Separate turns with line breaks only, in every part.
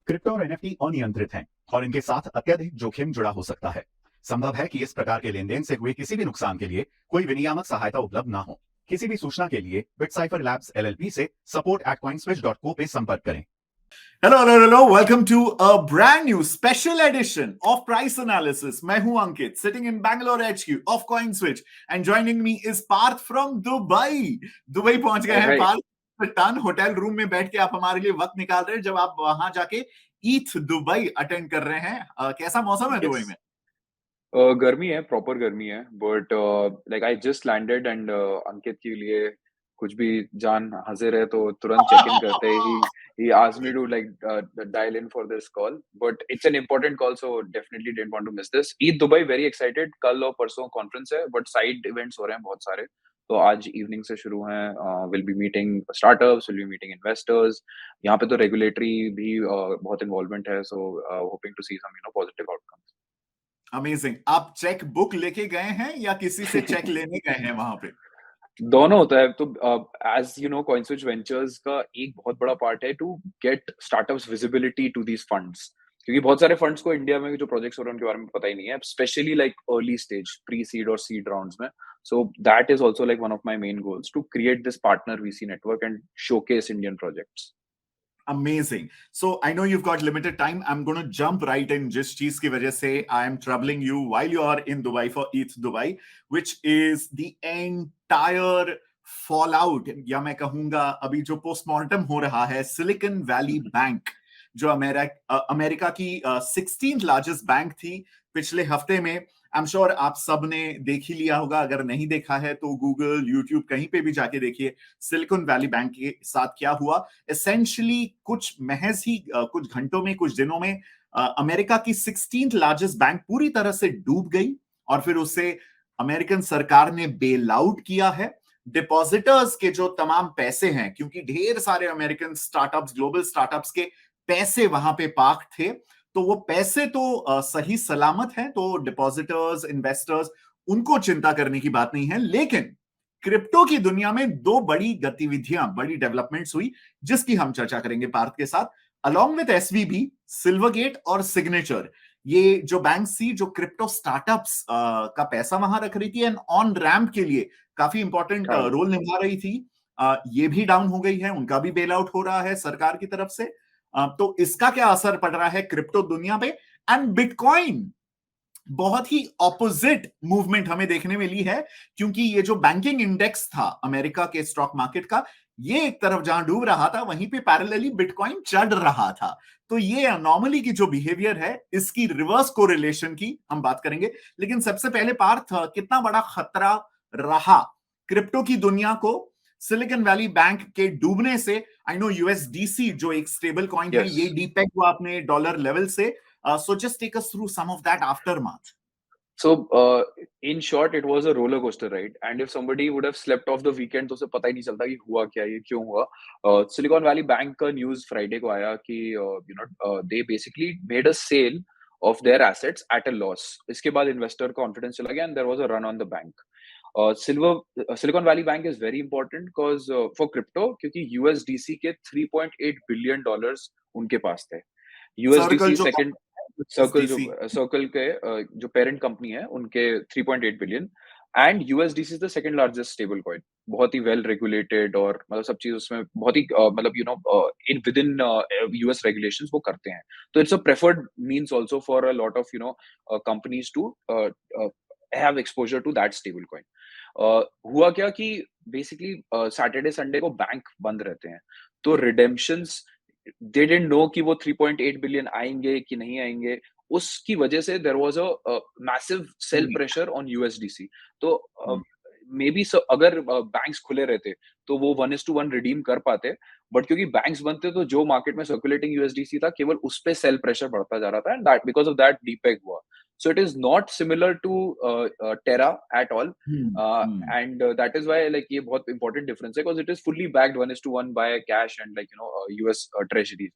Crypto और NFT अनियंत्रित हैं और इनके साथ अत्यधिक जोखिम जुड़ा हो सकता है। संभव है कि इस प्रकार के लेनदेन से हुए किसी भी नुकसान के लिए कोई विनियामक सहायता उपलब्ध ना हो। किसी भी सूचना के लिए बिटसाइफर लैब्स एलएलपी से support@coinswitch.co पे संपर्क करें।
Hello. Welcome to a brand new special edition of Price Analysis. मैं हूं अंकित, sitting in Bangalore HQ of CoinSwitch, and joining me is Parth from Dubai. Dubai पहुंच गए हैं पार्थ। टन होटल रूम में बैठ के आप हमारे लिए वक्त निकाल रहे हैं जब आप वहां जाके ईथ दुबई अटेंड कर रहे हैं। कैसा मौसम है दुबई में?
गर्मी है, प्रॉपर गर्मी है, but like I just landed and Ankit के लिए कुछ भी जान हाजिर है तो तुरंत चेक इन करते ही asked me to dial in for this call, but it's an important call, so definitely didn't want to miss this. Eid Dubai very excited. कल और परसों कॉन्फ्रेंस है, बट साइड इवेंट्स हो रहे हैं बहुत सारे, तो आज इवनिंग से शुरू हैं। Will be meeting startups, will be meeting investors. यहाँ पे तो रेगुलेटरी भी बहुत इन्वॉल्वमेंट है, so hoping to see some positive outcomes.
Amazing. आप चेक बुक लेके गए हैं या किसी से चेक लेने गए हैं वहां पे?
दोनों होता है। तो as you know, CoinSwitch ventures का एक बहुत बड़ा पार्ट है to get startups visibility to these funds, क्योंकि बहुत सारे फंड्स को इंडिया में जो प्रोजेक्ट्स हो रहे हैं उनके बारे में पता ही नहीं है, specially like early stage pre seed और सीड राउंड्स में। So that is also like one of my main goals to create this partner VC network and showcase Indian projects.
Amazing. So I know you've got limited time. I'm going to jump right in जिस चीज की वजह से I am troubling you while you are in Dubai for ETH Dubai, which is the entire fallout, या मैं कहूंगा अभी जो पोस्टमार्टम हो रहा है सिलिकॉन वैली बैंक, जो अमेरिका की 16th लार्जेस्ट बैंक थी पिछले हफ्ते में। आई एम श्योर आप सब ने देख ही लिया होगा, अगर नहीं देखा है तो गूगल, यूट्यूब कहीं पे भी जाके देखिए सिलिकॉन वैली बैंक के साथ क्या हुआ। एसेंशियली कुछ महज ही कुछ घंटों में, कुछ दिनों में अमेरिका की 16th लार्जेस्ट बैंक पूरी तरह से डूब गई और फिर उसे अमेरिकन सरकार ने बेल आउट किया है। डिपॉजिटर्स के जो तमाम पैसे हैं, क्योंकि ढेर सारे अमेरिकन स्टार्टअप्स, ग्लोबल स्टार्टअप्स के पैसे वहां पे पार्क थे, तो वो पैसे तो सही सलामत हैं, तो डिपॉजिटर्स, इन्वेस्टर्स, उनको चिंता करने की बात नहीं है। लेकिन क्रिप्टो की दुनिया में दो बड़ी गतिविधियां, बड़ी डेवलपमेंट्स हुई जिसकी हम चर्चा करेंगे पार्थ के साथ, अलॉन्ग विद एसवीबी, सिल्वरगेट और सिग्नेचर। ये जो बैंक थी जो क्रिप्टो स्टार्टअप्स का पैसा वहां रख रही थी एंड ऑन रैम्प के लिए काफी इंपॉर्टेंट रोल निभा रही थी, ये भी डाउन हो गई है, उनका भी बेल आउट हो रहा है सरकार की तरफ से। तो इसका क्या असर पड़ रहा है क्रिप्टो दुनिया पे? एंड बिटकॉइन बहुत ही ऑपोजिट मूवमेंट हमें देखने मिली है, क्योंकि ये जो बैंकिंग इंडेक्स था अमेरिका के स्टॉक मार्केट का, ये एक तरफ जहां डूब रहा था वहीं पे पैरेलली बिटकॉइन चढ़ रहा था। तो ये अनॉमली की जो बिहेवियर है, इसकी रिवर्स कोरिलेशन की हम बात करेंगे। लेकिन सबसे पहले पार्थ, कितना बड़ा खतरा रहा क्रिप्टो की दुनिया को सिलिकॉन वैली बैंक के डूबने से? आई नो यूएसडीसी जो एक स्टेबल कॉइन है, ये डीपेग हुआ अपने डॉलर लेवल से। So just take us through some of that aftermath.
So, in short, it was a roller coaster ride. And if somebody would have slept off the weekend, तो उसे पता ही नहीं चलता कि हुआ क्या, ये क्यों हुआ। Silicon Valley Bank का न्यूज़ फ्राइडे को आया कि they basically made a sale of their assets at a loss. इसके बाद इन्वेस्टर कॉन्फिडेंस चला गया and there was a run on the bank. Silicon Valley Bank is very important because for crypto, क्योंकि USDC के $3.8 billion उनके पास थे। USDC second circle के जो पेरेंट कंपनी है उनके 3.8 billion, and USDC is the second largest stable coin, बहुत ही well regulated और मतलब सब चीज उसमें बहुत ही मतलब in with in US regulations वो करते हैं, तो it's a preferred means also for a lot of companies to have exposure to that stable coin. हुआ क्या कि बेसिकली सैटरडे संडे को बैंक बंद रहते हैं, तो रिडेम्पशंस they didn't know कि वो 3.8 बिलियन आएंगे कि नहीं आएंगे, उसकी वजह से there was a massive sell pressure on USDC। तो मे बी अगर बैंक्स खुले रहते तो वो 1:1 रिडीम कर पाते, बट क्योंकि बैंक्स बंद थे तो जो मार्केट में सर्कुलेटिंग यूएसडीसी था केवल उस पे सेल प्रेशर बढ़ता जा रहा था, and that because of that depeg हुआ। So it is not similar to Terra at all, and that is why like ये बहुत important difference है, because it is fully backed 1:1 by cash and US treasuries।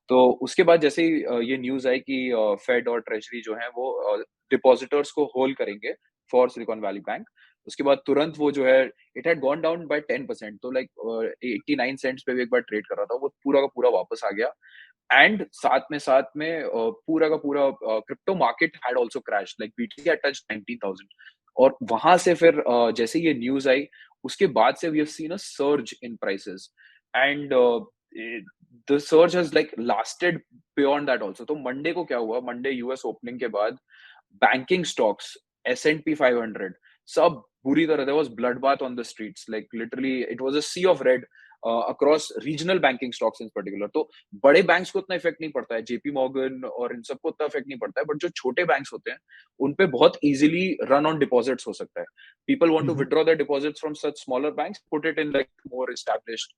तो उसके बाद जैसे ही ये news आई कि फेड और ट्रेजरी जो है वो डिपॉजिटर्स को होल्ड करेंगे फॉर सिलिकॉन वैली बैंक, उसके बाद तुरंत वो जो है it had gone down by 10%, तो लाइक 89 सेंट्स पे भी एक बार ट्रेड कर रहा था, वो पूरा का पूरा वापस आ गया। एंड साथ में पूरा का पूरा crypto market had also crashed, like BTC had touched 19,000, और वहां से फिर जैसे ये न्यूज आई, उसके बाद से we have seen a surge in prices, and the surge has like lasted beyond that also. तो मंडे को क्या हुआ, मंडे यूएस ओपनिंग के बाद बैंकिंग स्टॉक्स, S&P 500, सब बुरी तरह, there was bloodbath on the streets, like literally it was a sea of red across regional banking stocks in particular। तो बड़े बैंक्स को उतना इफेक्ट नहीं पड़ता है, जेपी मॉर्गन और इन सबको उतना इफेक्ट नहीं पड़ता है, बट जो छोटे बैंक्स होते हैं उन पे बहुत इजीली रन ऑन डिपॉजिट्स हो सकता है। People want to
Mhm.
Withdraw their deposits from such smaller banks, put it in like more established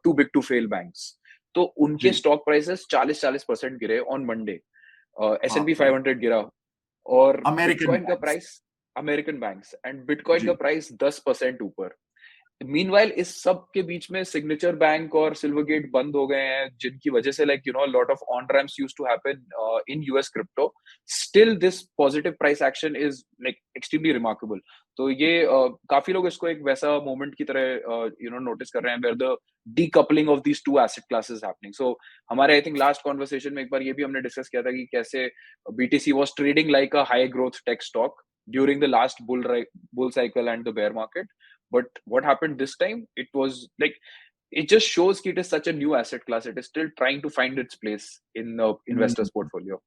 too big to fail banks. तो उनके
जी,
स्टॉक प्राइसेस 40% गिरे ऑन मंडे। S&P
बाप रे।
500 गिरा, और
अमेरिकन
बिटकॉइन का
banks.
Price, American banks, and bitcoin का
जी।
Price 10% ऊपर। मीनवाइल इस सब के बीच में सिग्नेचर बैंक और सिल्वरगेट बंद हो गए हैं, जिनकी वजह से like lot of on ramps used to happen in US crypto. Still this positive price action is like extremely remarkable. तो ये काफी लोग इसको एक वैसा मोमेंट की तरह नोटिस कर रहे हैं, where the decoupling of these two asset classes happening. So हमारे आई थिंक लास्ट कॉन्वर्सेशन में एक बार ये भी हमने डिस्कस किया था कि कैसे BTC was trading like a high growth tech stock during the last bull cycle and the bear market. But what happened this time, it was like, it just shows that it is such a new asset class, it is still trying to find its place in the
hmm.
investors portfolio।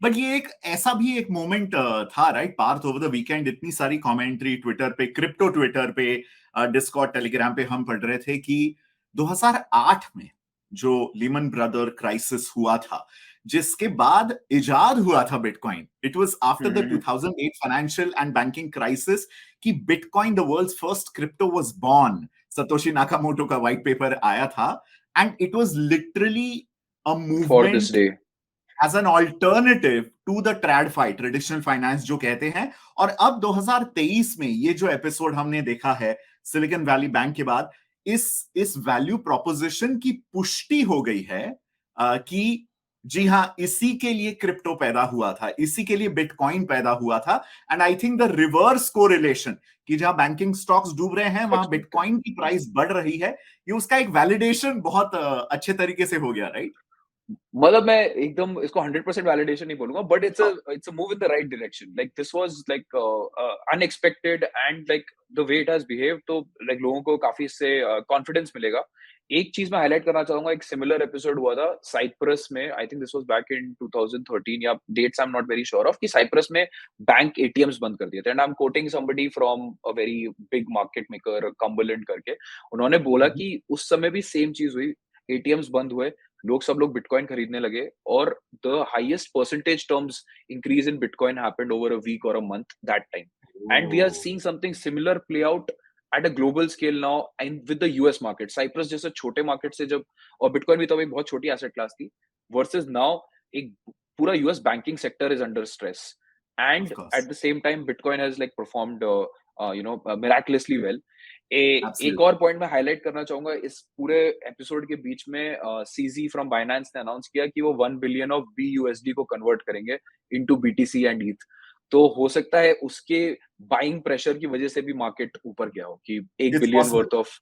But ये एक ऐसा भी एक moment था, right Parth, over the weekend इतनी सारी commentary Twitter पे, crypto Twitter पे, डिस्कॉर्ड टेलीग्राम पे हम पढ़ रहे थे कि 2008 में जो लीमन ब्रदर क्राइसिस हुआ था, जिसके बाद इजाद हुआ था bitcoin, it was after the
hmm
2008 financial and banking crisis कि bitcoin the world's first crypto was born. Satoshi Nakamoto का व्हाइट पेपर आया था, and it was literally a
for this
movement
day।
As an alternative to the tradfi, traditional finance जो कहते हैं। और अब 2023 में ये जो एपिसोड हमने देखा है सिलिकॉन वैली बैंक के बाद, इस वैल्यू प्रोपोजिशन की पुष्टि हो गई है कि जी हाँ, इसी के लिए क्रिप्टो पैदा हुआ था, इसी के लिए बिटकॉइन पैदा हुआ था। And I think the reverse correlation कि जहां बैंकिंग स्टॉक्स डूब रहे हैं वहां बिटकॉइन की प्राइस बढ़ रही है, ये उसका एक वैलिडेशन बहुत अच्छे तरीके से हो गया, राइट?
मतलब मैं एकदम इसको 100% वैलिडेशन नहीं बोलूंगा, but it's a move in the right direction. Like this was like unexpected, and like the way it has behaved, तो लाइक लोगों को काफी इससे कॉन्फिडेंस मिलेगा। एक चीज मैं हाईलाइट करना चाहूंगा, एक सिमिलर एपिसोड हुआ था साइप्रस में, I think this was back in 2013, या dates I am not very sure of, कि साइप्रस में बैंक एटीएम्स बंद कर दिए थे, and I am quoting somebody from a very big market maker, Cumberland करके। उन्होंने बोला कि उस समय भी सेम चीज हुई, एटीएम्स बंद हुए, सब लोग बिटकॉइन खरीदने लगे, और the highest percentage terms increase in bitcoin happened over a week और a month that time. And we are seeing something similar play out at a global scale now and with the US market. Cyprus जैसे छोटे market से जब, और bitcoin भी तो एक बहुत छोटी एसेट क्लास थी, वर्सेस नाउ एक पूरा US banking sector is under stress,
of
and
course,
at the same time bitcoin has like performed miraculously well। एक
एब्सोल्युटली।
और पॉइंट मैं हाईलाइट करना चाहूंगा इस पूरे एपिसोड के बीच में, सीजी फ्रॉम बाइनेंस ने अनाउंस किया कि वो 1 बिलियन ऑफ BUSD को कन्वर्ट करेंगे इनटू BTC एंड ETH। तो हो सकता है उसके बाइंग प्रेशर की वजह से भी मार्केट ऊपर गया हो, कि 1
it's
billion
possible,
worth of,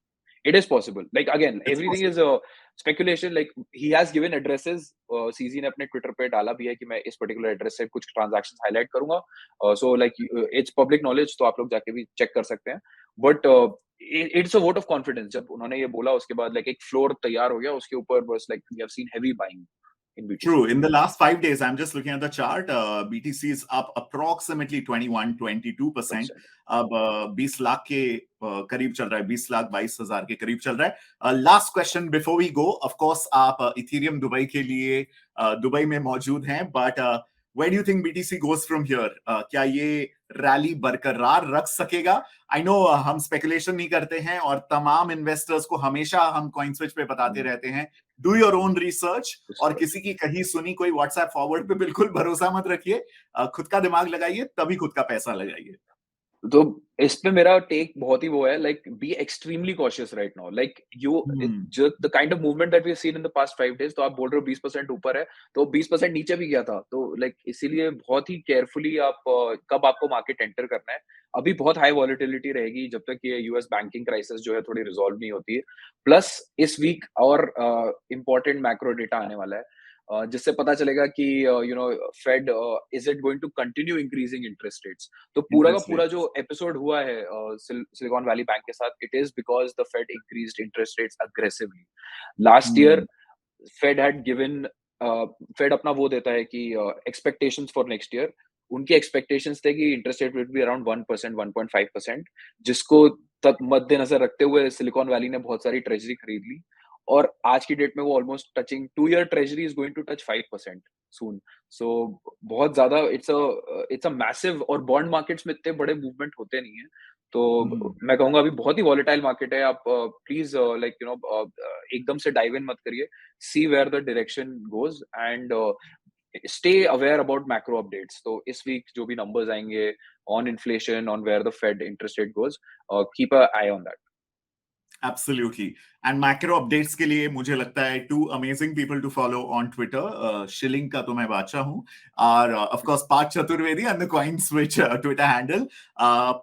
it is possible. Like again
it's
everything is
possible.
Speculation, like he has given addresses, CG ने अपने ट्विटर पे डाला भी है कि मैं इस पर्टिकुलर एड्रेस से कुछ ट्रांजैक्शंस हाईलाइट करूंगा। So like it's public knowledge, तो आप लोग जाके भी चेक कर सकते हैं। But it's a vote of confidence, जब उन्होंने ये बोला उसके बाद लाइक एक फ्लोर तैयार हो गया, उसके ऊपर बस like we have seen heavy buying in BTC।
True. In the last 5 days, I'm just looking at the chart. BTC is up approximately 21, 22%. अब 20 लाख के करीब चल रहा है, 20 लाख 22,000 के करीब चल रहा है। Last question before we go, of course आप इथेरियम दुबई के लिए दुबई में मौजूद हैं, but where do you think BTC goes from here? क्या ये रैली बरकरार रख सकेगा? आई नो हम स्पेकुलेशन नहीं करते हैं, और तमाम इन्वेस्टर्स को हमेशा हम कॉइन स्विच पे बताते रहते हैं, डू योर ओन रिसर्च, और किसी की कहीं सुनी कोई व्हाट्सएप फॉरवर्ड पे बिल्कुल भरोसा मत रखिए। खुद का दिमाग लगाइए, तभी खुद का पैसा लगाइए।
तो इस पे मेरा टेक बहुत ही वो है, like be extremely cautious right now, like you
Hmm.
जो the kind of movement that we seen in the past 5 days, तो आप बोल रहे हो 20% ऊपर है, तो 20% नीचे भी गया था, तो लाइक इसीलिए बहुत ही केयरफुली आप कब आपको मार्केट एंटर करना है। अभी बहुत हाई वॉलेटिलिटी रहेगी जब तक ये यूएस बैंकिंग क्राइसिस जो है थोड़ी रिजॉल्व नहीं होती है। प्लस इस वीक और इम्पोर्टेंट मैक्रो डेटा आने वाला है, जिससे पता चलेगा कि Fed is it going to continue increasing interest rates. तो पूरा का
Interest
पूरा
rates.
जो एपिसोड हुआ है सिलिकॉन वैली बैंक के साथ, it is because the Fed increased interest rates aggressively last
Hmm.
Year. Fed had given Fed अपना वो देता है कि एक्सपेक्टेशंस फॉर नेक्स्ट ईयर, उनके एक्सपेक्टेशंस थे कि interest rate will be around 1%, 1.5%, जिसको तक मद्देनजर रखते हुए सिलिकॉन वैली ने बहुत सारी ट्रेजरी खरीद ली, और आज की डेट में वो almost touching 2 year treasury is going to touch 5% soon. So बहुत ज्यादा इट्स अ मैसिव, और बॉन्ड मार्केट्स में इतने बड़े मूवमेंट होते नहीं है। तो
Hmm.
मैं कहूंगा अभी बहुत ही वॉलेटाइल मार्केट है। आप प्लीज लाइक एकदम से डाइव इन मत करिए, see where the direction goes, and stay aware about macro updates. तो इस वीक जो भी नंबर्स आएंगे on inflation, on where the Fed interest rate goes, keep a eye on that.
Absolutely. And macro updates के लिए मुझे लगता है two amazing people to follow on Twitter. Shilling का तो मैं बादशाह हूँ, और of course Parth Chaturvedi and the CoinSwitch Twitter handle.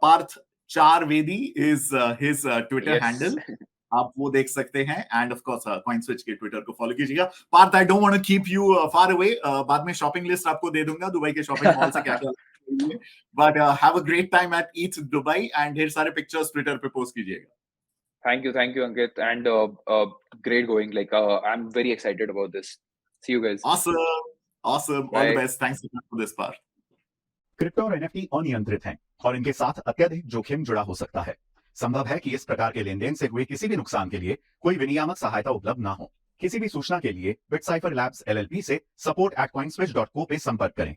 Parth Charvedi is his Twitter
yes.
handle. आप वो देख सकते हैं, एंड ऑफ कोर्स CoinSwitch के ट्विटर को फॉलो कीजिएगा। Parth, I don't want to keep you far away, बाद में शॉपिंग लिस्ट आपको दे दूंगा दुबई के शॉपिंग मॉल से क्या क्या, but have a great time at ETH Dubai, and ढेर सारे पिक्चर्स ट्विटर पे पोस्ट कीजिएगा।
Thank you, Ankit, and great going. Like, I'm very excited about this. See you guys.
Awesome. All the
Bye.
best. Thanks so much for this part.
Crypto और NFT अनियंत्रित हैं और इनके साथ अत्यधिक जोखिम जुड़ा हो सकता है। संभव है कि इस प्रकार के लेनदेन से हुए किसी भी नुकसान के लिए कोई विनियामक सहायता उपलब्ध ना हो। किसी भी सूचना के लिए बिटसाइफर लैब्स एलएलपी से support@coinswitch.co पे संपर्क करें।